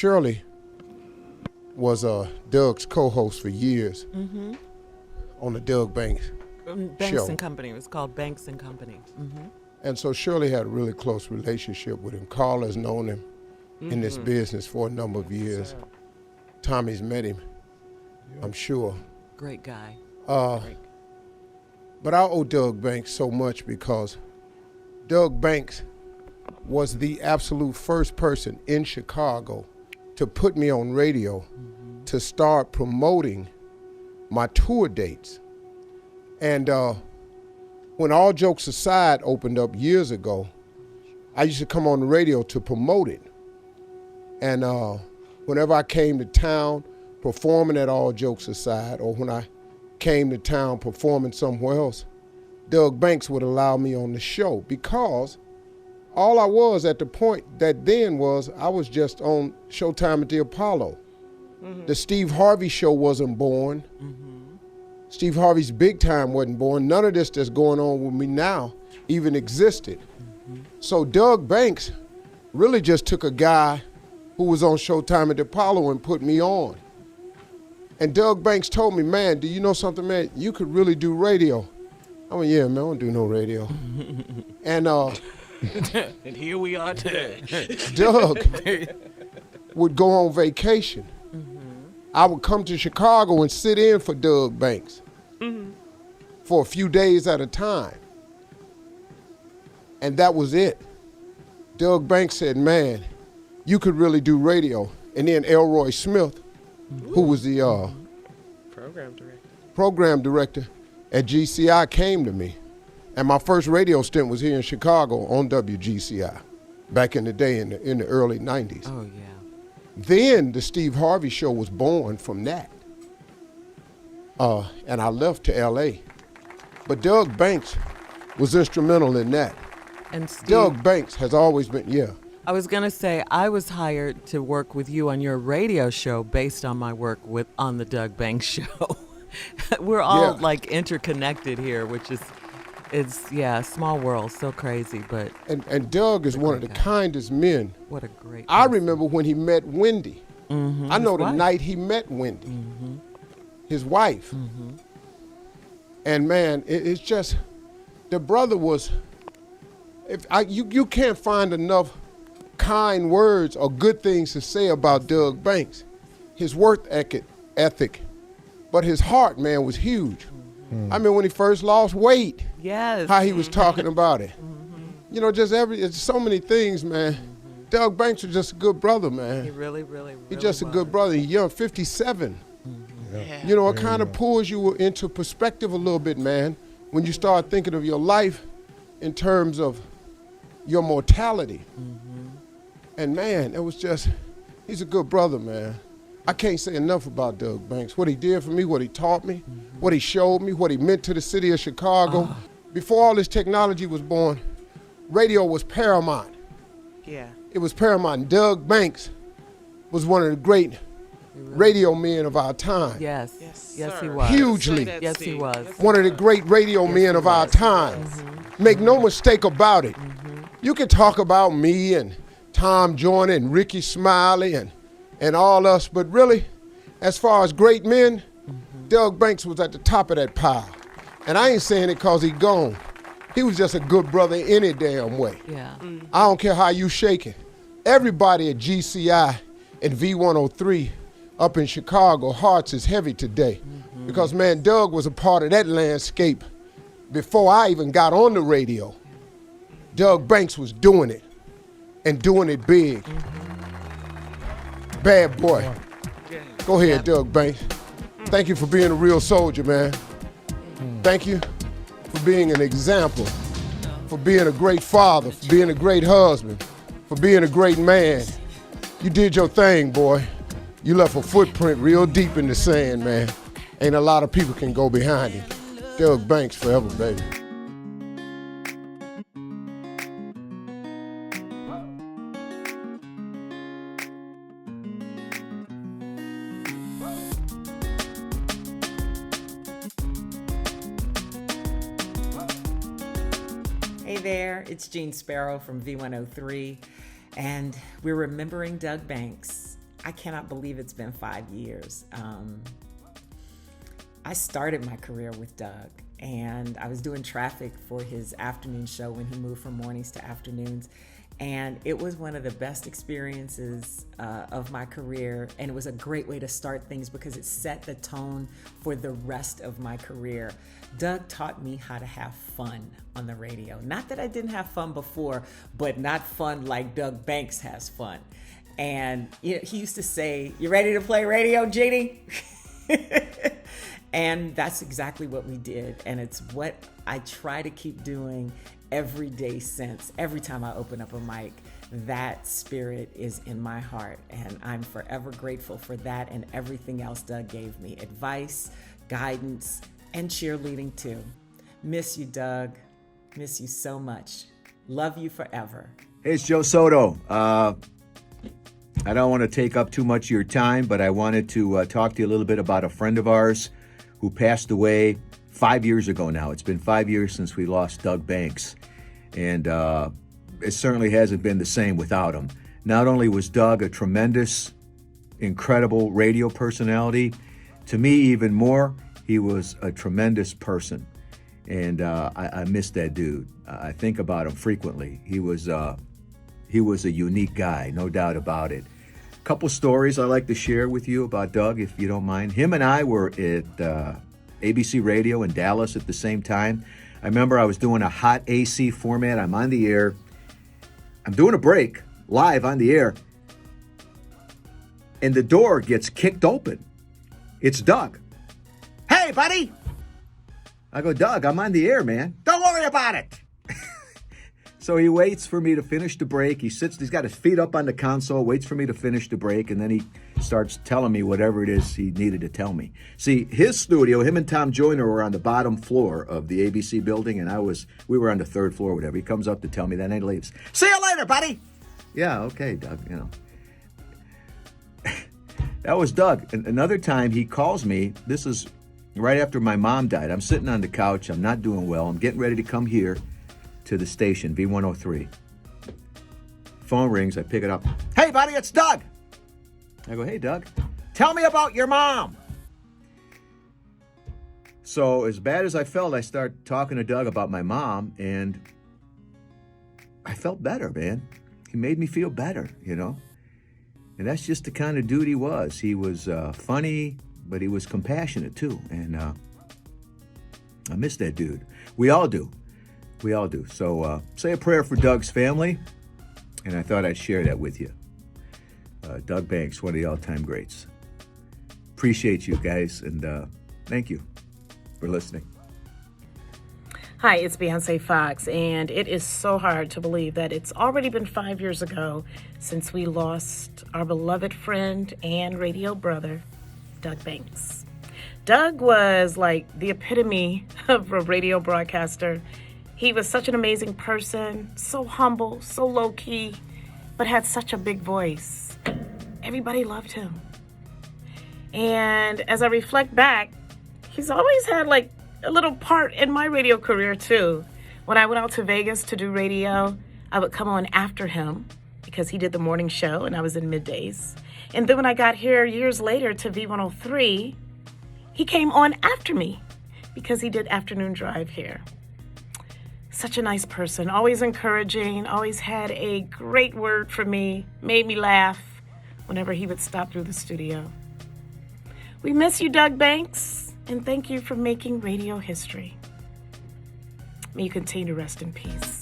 Shirley was Doug's co-host for years on the Doug Banks Banks show. and Company. It was called Banks and Company. And so Shirley had a really close relationship with him. Carl has known him in this business for a number of years. Tommy's met him, I'm sure. Great guy. But I owe Doug Banks so much because Doug Banks was the absolute first person in Chicago to put me on radio to start promoting my tour dates. And when All Jokes Aside opened up years ago, I used to come on the radio to promote it. And whenever I came to town performing at All Jokes Aside, or when I came to town performing somewhere else, Doug Banks would allow me on the show, because all I was at the point that then was I was just on Showtime at the Apollo. The Steve Harvey show wasn't born. Steve Harvey's Big Time wasn't born. None of this that's going on with me now even existed. So Doug Banks really just took a guy who was on Showtime at the Apollo and put me on. And Doug Banks told me, man, do you know something, man? You could really do radio. I went, yeah, man, I don't do no radio. And And here we are today. Doug would go on vacation. I would come to Chicago and sit in for Doug Banks for a few days at a time. And that was it. Doug Banks said, man, you could really do radio. And then Elroy Smith, who was the program director at GCI, came to me. And my first radio stint was here in Chicago on WGCI back in the day in the early 90s. Oh, yeah. Then the Steve Harvey show was born from that. And I left to LA. But Doug Banks was instrumental in that. And Steve, Doug Banks has always been, yeah. I was going to say, I was hired to work with you on your radio show based on my work on the Doug Banks show. We're all like interconnected here, which is, small world, so crazy, but. And Doug is one of the kindest men. What a great I person. remember when he met Wendy. I know His the wife. night he met Wendy, his wife. And man, it's just, the brother was, you can't find enough kind words or good things to say about Doug Banks. His work ethic, but his heart, man, was huge. I mean, when he first lost weight, Yes. how he was talking about it. You know, it's so many things, man. Doug Banks was just a good brother, man. He really, really, really He's just a was. good brother. He's young, 57. Yeah. You know, it kind of pulls you into perspective a little bit, man, when you start thinking of your life in terms of your mortality. And man, it was just, he's a good brother, man. I can't say enough about Doug Banks. What he did for me, what he taught me, what he showed me, what he meant to the city of Chicago. Before all this technology was born, radio was paramount. Yeah. It was paramount. Doug Banks was one of the great radio men of our time. Yes. Yes, Yes, he sir. was. Hugely. Say that, Yes, he Steve. was. One of the great radio men of our time. Make no mistake about it. You can talk about me and Tom Joyner and Ricky Smiley and all us, but really, as far as great men, Doug Banks was at the top of that pile. And I ain't saying it because he gone. He was just a good brother any damn way. Yeah. I don't care how you shake it. Everybody at GCI and V103 up in Chicago, hearts is heavy today. Because, man, Doug was a part of that landscape before I even got on the radio. Doug Banks was doing it and doing it big. Bad boy. Go ahead, Doug Banks. Thank you for being a real soldier, man. Thank you for being an example, for being a great father, for being a great husband, for being a great man. You did your thing, boy. You left a footprint real deep in the sand, man. Ain't a lot of people can go behind it. Doug Banks forever, baby. Hey there, it's Jean Sparrow from V103, and we're remembering Doug Banks. I cannot believe it's been 5 years. I started my career with Doug, and I was doing traffic for his afternoon show when he moved from mornings to afternoons. And it was one of the best experiences of my career. And it was a great way to start things because it set the tone for the rest of my career. Doug taught me how to have fun on the radio. Not that I didn't have fun before, but not fun like Doug Banks has fun. And he used to say, "You ready to play radio, Jeannie?" And that's exactly what we did. And it's what I try to keep doing every day since. Every time I open up a mic, that spirit is in my heart. And I'm forever grateful for that and everything else Doug gave me. Advice, guidance, and cheerleading too. Miss you, Doug. Miss you so much. Love you forever. Hey, it's Joe Soto. I don't want to take up too much of your time, but I wanted to talk to you a little bit about a friend of ours who passed away 5 years ago now. It's been 5 years since we lost Doug Banks, and it certainly hasn't been the same without him. Not only was Doug a tremendous, incredible radio personality, to me even more, he was a tremendous person, and I miss that dude. I think about him frequently. He was a unique guy, no doubt about it. A couple stories I'd like to share with you about Doug, if you don't mind. Him and I were at ABC Radio in Dallas at the same time. I remember I was doing a hot AC format. I'm on the air. I'm doing a break live on the air. And the door gets kicked open. It's Doug. "Hey, buddy." I go, "Doug, I'm on the air, man." "Don't worry about it." So he waits for me to finish the break. He's got his feet up on the console, waits for me to finish the break, and then he starts telling me whatever it is he needed to tell me. See, his studio, him and Tom Joyner were on the bottom floor of the ABC building, and we were on the third floor or whatever. He comes up to tell me that, and he leaves. "See you later, buddy." "Yeah, okay, Doug, That was Doug. And another time he calls me, this is right after my mom died. I'm sitting on the couch, I'm not doing well, I'm getting ready to come here to the station, V103. Phone rings, I pick it up. "Hey, buddy, it's Doug." I go, "Hey, Doug, tell me about your mom." So as bad as I felt, I start talking to Doug about my mom, and I felt better, man. He made me feel better, And that's just the kind of dude he was. He was funny, but he was compassionate too. And I miss that dude. We all do. We all do. So say a prayer for Doug's family, and I thought I'd share that with you. Doug Banks, one of the all-time greats. Appreciate you guys, and thank you for listening. Hi, it's Beyonce Fox, and it is so hard to believe that it's already been 5 years ago since we lost our beloved friend and radio brother, Doug Banks. Doug was like the epitome of a radio broadcaster. He was such an amazing person, so humble, so low-key, but had such a big voice. Everybody loved him. And as I reflect back, he's always had like a little part in my radio career too. When I went out to Vegas to do radio, I would come on after him because he did the morning show and I was in middays. And then when I got here years later to V103, he came on after me because he did afternoon drive here. Such a nice person, always encouraging, always had a great word for me, made me laugh whenever he would stop through the studio. We miss you, Doug Banks, and thank you for making radio history. May you continue to rest in peace.